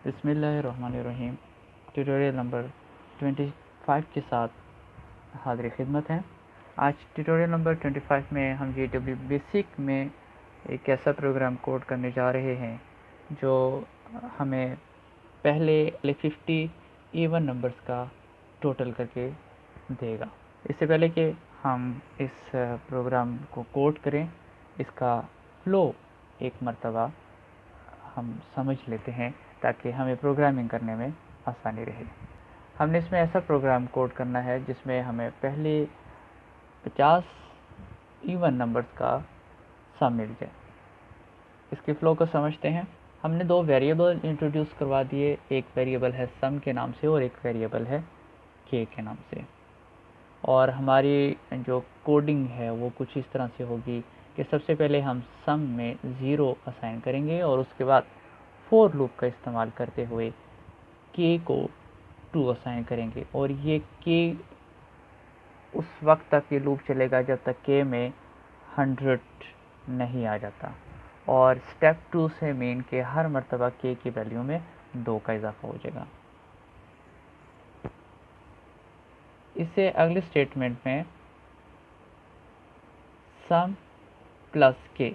बिस्मिल्लाहिर्रहमानिर्रहीम। Tutorial number 25 के साथ हाज़िर खिदमत हैं। आज ट्यूटोरियल नंबर 25 में हम GW बेसिक में एक ऐसा प्रोग्राम कोड करने जा रहे हैं जो हमें पहले 50 इवन नंबर्स का टोटल करके देगा। इससे पहले कि हम इस प्रोग्राम को कोड करें, इसका फ्लो एक मर्तबा हम समझ लेते हैं ताकि हमें प्रोग्रामिंग करने में आसानी रहे। हमने इसमें ऐसा प्रोग्राम कोड करना है जिसमें हमें पहले 50 इवन नंबर्स का सम मिल जाए। इसके फ्लो को समझते हैं। हमने दो वेरिएबल इंट्रोड्यूस करवा दिए, एक वेरिएबल है सम के नाम से और एक वेरिएबल है के नाम से। और हमारी जो कोडिंग है वो कुछ इस तरह से होगी कि सबसे पहले हम सम में 0 असाइन करेंगे और उसके बाद फॉर लूप का इस्तेमाल करते हुए के को 2 असाइन करेंगे और ये के उस वक्त तक ये लूप चलेगा जब तक के में 100 नहीं आ जाता। और स्टेप 2 से मीन के हर मर्तबा के की वैल्यू में 2 का इजाफा हो जाएगा। इससे अगले स्टेटमेंट में सम प्लस के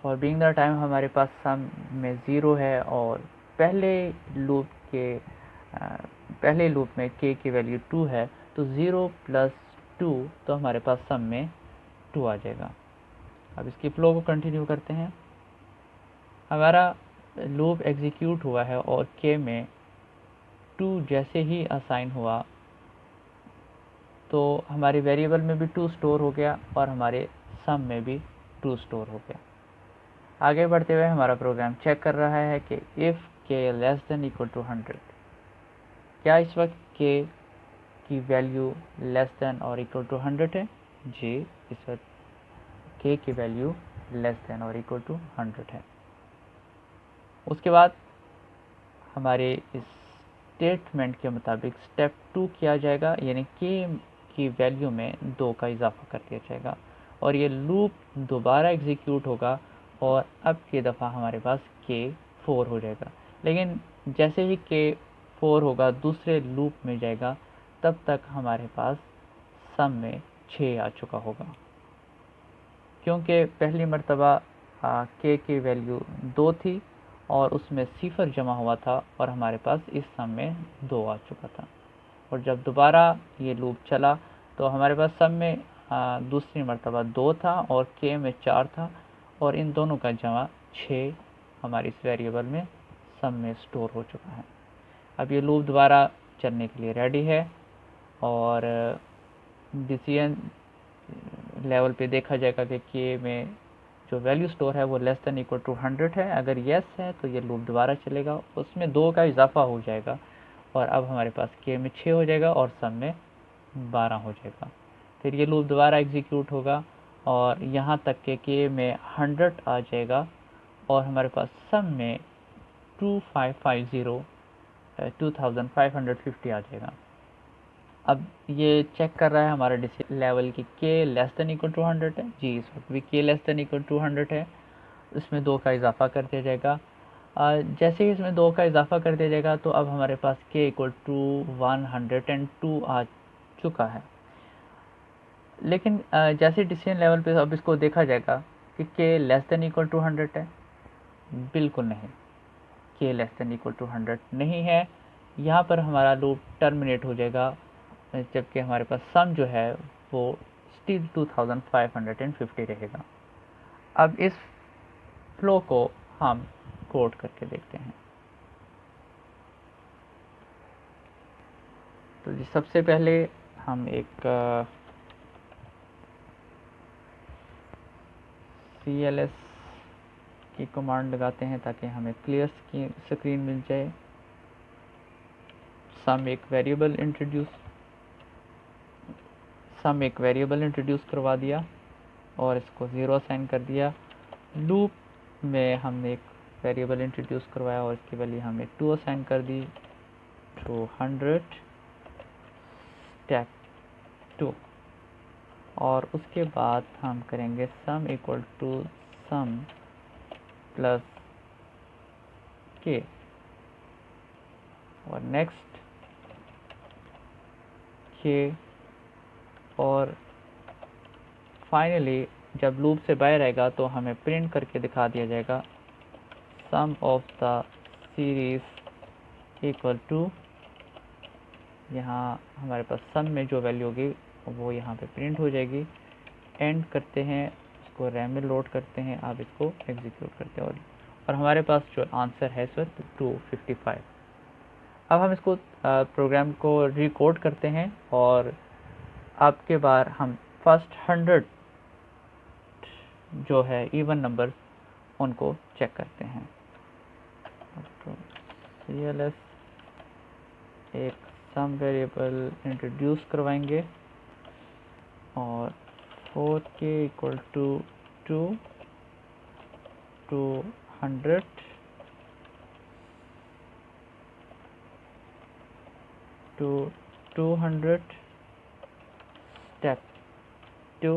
फॉर बीइंग द टाइम हमारे पास सम में 0 है और पहले लूप में के की वैल्यू 2 है, तो 0 प्लस 2 तो हमारे पास सम में 2 आ जाएगा। अब इसकी फ्लो को कंटिन्यू करते हैं। हमारा लूप एग्जीक्यूट हुआ है और के में 2 जैसे ही असाइन हुआ तो हमारे वेरिएबल में भी 2 स्टोर हो गया और हमारे सम में भी 2 स्टोर हो गया। आगे बढ़ते हुए हमारा प्रोग्राम चेक कर रहा है कि इफ़ के लेस देन इक्वल टू 100, क्या इस वक्त के की वैल्यू लेस देन और इक्वल टू 100 है? जी, इस वक्त के की वैल्यू लेस देन और इक्वल टू 100 है। उसके बाद हमारे इस स्टेटमेंट के मुताबिक स्टेप 2 किया जाएगा, यानी के की वैल्यू में 2 का इजाफा कर दिया जाएगा और ये लूप दोबारा एग्जीक्यूट होगा और अब की दफ़ा हमारे पास के 4 हो जाएगा। लेकिन जैसे ही के 4 होगा दूसरे लूप में जाएगा, तब तक हमारे पास सम में 6 आ चुका होगा। क्योंकि पहली मर्तबा के की वैल्यू 2 थी और उसमें सिफर जमा हुआ था और हमारे पास इस सम में 2 आ चुका था। और जब दोबारा ये लूप चला तो हमारे पास सम में दूसरी मर्तबा 2 था और के में 4 था और इन दोनों का जमा 6 हमारी इस वेरिएबल में सम में स्टोर हो चुका है। अब ये लूप दोबारा चलने के लिए रेडी है और डिसीजन लेवल पे देखा जाएगा कि के में जो वैल्यू स्टोर है वो लेस देन इक्वल टू 100 है। अगर येस है तो ये लूप दोबारा चलेगा, उसमें 2 का इजाफा हो जाएगा और अब हमारे पास के में 6 हो जाएगा और सम में 12 हो जाएगा। फिर ये लूप दोबारा एग्जीक्यूट होगा और यहाँ तक के में 100 आ जाएगा और हमारे पास सम में 2550 आ जाएगा। अब ये चेक कर रहा है हमारा डिसीजन लेवल की के लेस देन इक्वल टू 100 है। जी, इस वक्त भी के लेस देन इक्वल टू 100 है। इसमें 2 का इजाफा कर दिया जाएगा। जैसे ही इसमें 2 का इजाफा कर दिया जाएगा तो अब हमारे पास के इक्वल टू 102 आ चुका है। लेकिन जैसे डिसीजन लेवल पे अब इसको देखा जाएगा कि के लेस देन इक्वल टू 100 है। बिल्कुल नहीं, के लेस देन इक्वल टू 100 नहीं है। यहाँ पर हमारा लूप टर्मिनेट हो जाएगा जबकि हमारे पास सम जो है वो स्टिल 2550 रहेगा। अब इस फ्लो को हम कोड करके देखते हैं। तो जी सबसे पहले हम एक CLS की कमांड लगाते हैं ताकि हमें क्लियर स्क्रीन मिल जाए। सम एक वेरिएबल इंट्रोड्यूस करवा दिया और इसको 0 असाइन कर दिया। लूप में हमने एक वेरिएबल इंट्रोड्यूस करवाया और इसकी वैल्यू हमने 2 असाइन कर दी टू 100 स्टेप 2। और उसके बाद हम करेंगे sum equal to sum plus के और नेक्स्ट के और फाइनली जब लूप से बाहर आएगा तो हमें प्रिंट करके दिखा दिया जाएगा sum of the series equal to, यहाँ हमारे पास सम में जो वैल्यू होगी वो यहाँ पे प्रिंट हो जाएगी। एंड करते हैं, इसको रैम में लोड करते हैं, आप इसको एग्जीक्यूट करते हैं और हमारे पास जो आंसर है सर 255। अब हम इसको प्रोग्राम को रिकोड करते हैं और आपके बार हम फर्स्ट 100 जो है इवन नंबर उनको चेक करते हैं। तो CLS एक सम वेरिएबल इंट्रोड्यूस करवाएंगे और 4k equal to 2 100 to 200 step 2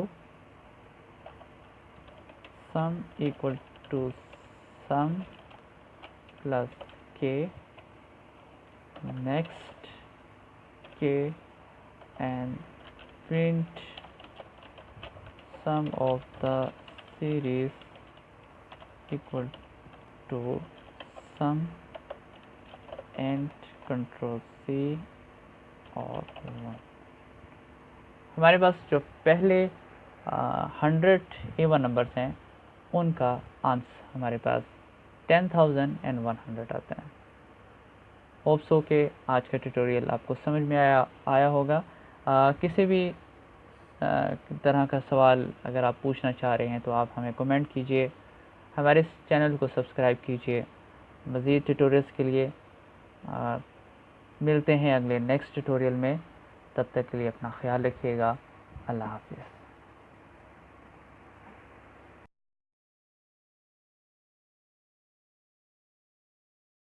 sum equal to sum plus k next k and print sum of the series equal to sum and control C और 1। हमारे पास जो पहले 100 इवन नंबर्स हैं उनका आंसर हमारे पास 10,100 आता है। होप सो के आज का ट्यूटोरियल आपको समझ में आया होगा। किसी भी तरह का सवाल अगर आप पूछना चाह रहे हैं तो आप हमें कमेंट कीजिए, हमारे इस चैनल को सब्सक्राइब कीजिए। मज़ीद ट्यूटोरियल्स के लिए मिलते हैं अगले नेक्स्ट ट्यूटोरियल में। तब तक के लिए अपना ख्याल रखिएगा। अल्लाह हाफ़िज़।